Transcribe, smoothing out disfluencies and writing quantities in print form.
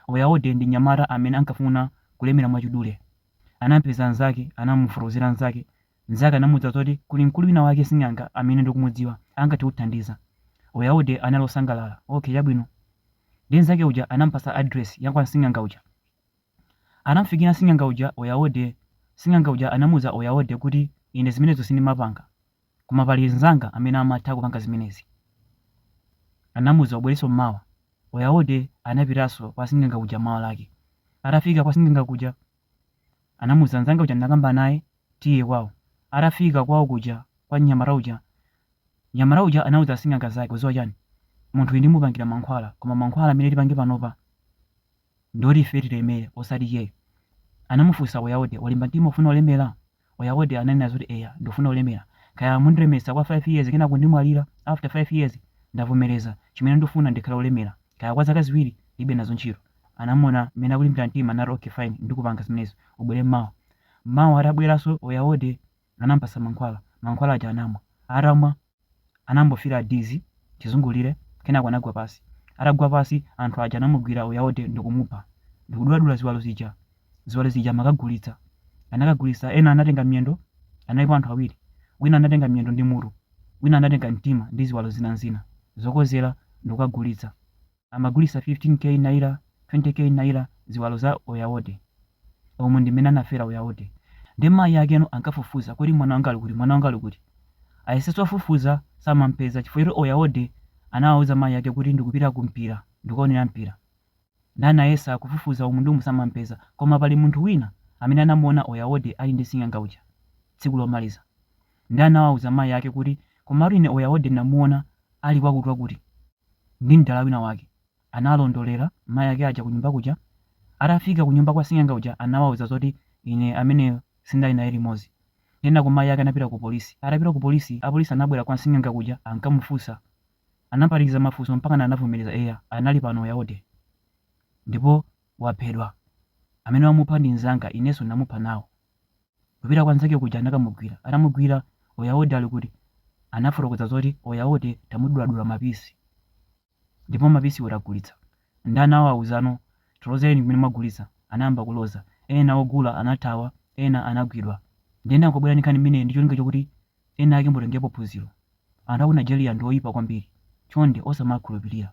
Oyahode ndi nyamata amene ankafuna kulemera mwachidule. Anampeza nzake, anamufuruzira nzake anamuwuza zoti kuli mkulu wina wake Sing'anga amene ndikumudziwa angathe kuthandiza. Oyahode analosangalala, okay chabwino. Ndi nzake uja anampasa address ya kwa Sing'anga uja. Anamfikira Sing'anga uja Oyahode, Sing'anga uja anamuwuza Oyahode kuti ine zimenezo sindimapanga, koma pali nzanga amene amatha kupanga zimenezi. Anamuwuza ubwereso mmawa. Oyahode anapitanso kwa Sing'anga uja mawa lake. Atafika kwa Sing'anga kuja anamuwuza nzanga uja ndakamba naye tiye kwawo. Atafika kwawo kuja kwa nyamata uja anawuza Sing'anga zake kuziwa chani munthu uyu ndimupangira mankhwala, koma mankhwala amene tipange panopa ndoti ife tilemere osati iyeyo. Anamufunsa Oyahode, walimba mtima ufuna ulemera? Oyahode ananena zoti eya ndifuna ulemera, kaya mundilemesa kwa 5 years kena kundimwalira after 5 years ndavomereza, chimene ndifuna ndikhala ulemera, kaya kwa zaka ziwiri libe nazo ntchito. Anamona mmene akulimbira mtima anati okay fine ndikupanga zimenezo ubwere mmawa. Mmawa atabweranso Oyahode anampasa mankhwala aja anamwa. Atamwa anambofira dizi chizungulire kenako anagwa pasi. Atagwa pasi anthu aja anamugwira Oyahode ndikumupha, ndikudula ziwalo zija makagulitsa. Anakagulitsa, ena anatenga miyendo, analipo anthu awiri, wina anatenga miyendo ndi mutu, wina anatenga mtima ndi ziwalo zina zokozera ndikukagulitsa. Amagulitsa 15k naira, 20k naira ziwalo za Oyahode. Omwe ndimene anafera Oyahode. Ndi mayi akeno ankafufuza kuti mwana wanga ali kuti. Ayesetsa afufuza samampeza chifukwa Oyahode anawuza mayi ake kuti ndikupita kumpira ndikuonera mpira. Ndanayesa kufufuza omwe ndi samampeza, koma pali munthu wina amene anamuona Oyahode ali ndi Sing'anga uja tsiku lomaliza. Ndi anawawuza mayi ake kuti komatu ine Oyahode namuona ali kwakuti ndi mdala wina wake. Analondolera mayi ake aja kunyumba kuja. Atafika kunyumba kwa Sing'anga uja anawawuza zoti ine amene sindali naye limodzi. Ena ku mayi ake anapita ku polisi. Atapita ku polisi, apolisi anabwera kwa Sing'anga kuja ankamufunsa. Anapatikiza mafunso mpaka anavomereza eya anali pano Oyahode ndipo waphedwa. Amene wamupha ndi nzanga, inenso ndamupha nawo. Kupita kwa nzake kuja anakamugwira. Atamugwira Oyahode ali kuti anafotokoza zoti Oyahode tamuduladula mapisi ndipo mapisi utagulitsa. Ndi anawawuzano tilozeni kumene mwagulitsa. Anayamba kuloza, ena ogula anathawa, ena anagwidwa. Ndiyenda nkobwera nkhani imene ndi cholinga chokuti ena ake mbotengepo phunziro. Anthu aku Nigeria ndi oyipa kwambiri, chonde osamakhulupirira.